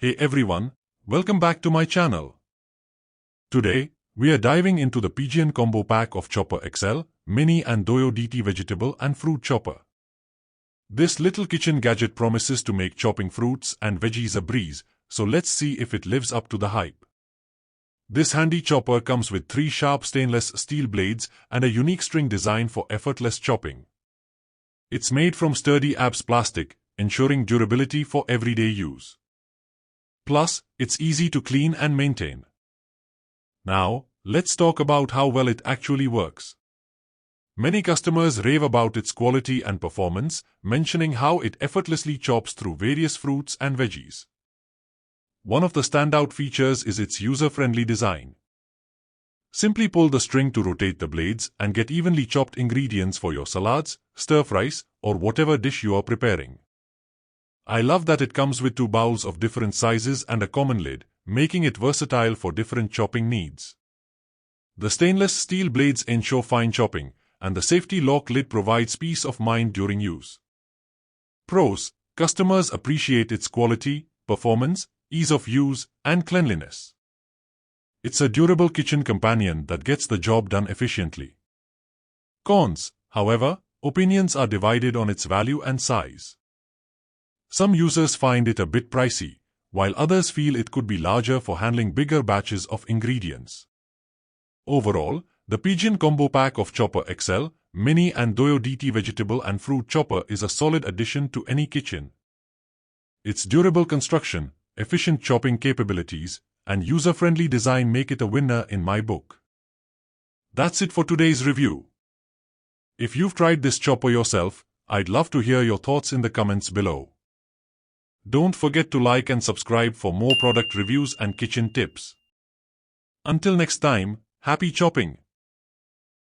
Hey everyone, welcome back to my channel. Today, we are diving into the Pigeon combo pack of Chopper XL, Mini and Doyo DT vegetable and fruit chopper. This little kitchen gadget promises to make chopping fruits and veggies a breeze, so let's see if it lives up to the hype. This handy chopper comes with 3 sharp stainless steel blades and a unique string design for effortless chopping. It's made from sturdy ABS plastic, ensuring durability for everyday use. Plus, it's easy to clean and maintain. Now, let's talk about how well it actually works. Many customers rave about its quality and performance, mentioning how it effortlessly chops through various fruits and veggies. One of the standout features is its user-friendly design. Simply pull the string to rotate the blades and get evenly chopped ingredients for your salads, stir-fries, or whatever dish you are preparing. I love that it comes with 2 bowls of different sizes and a common lid, making it versatile for different chopping needs. The stainless steel blades ensure fine chopping, and the safety lock lid provides peace of mind during use. Pros: customers appreciate its quality, performance, ease of use, and cleanliness. It's a durable kitchen companion that gets the job done efficiently. Cons: however, opinions are divided on its value and size. Some users find it a bit pricey, while others feel it could be larger for handling bigger batches of ingredients. Overall, the Pigeon combo pack of Chopper XL, Mini and Doyo DT vegetable and fruit chopper is a solid addition to any kitchen. Its durable construction, efficient chopping capabilities, and user-friendly design make it a winner in my book. That's it for today's review. If you've tried this chopper yourself, I'd love to hear your thoughts in the comments below. Don't forget to like and subscribe for more product reviews and kitchen tips. Until next time, happy chopping!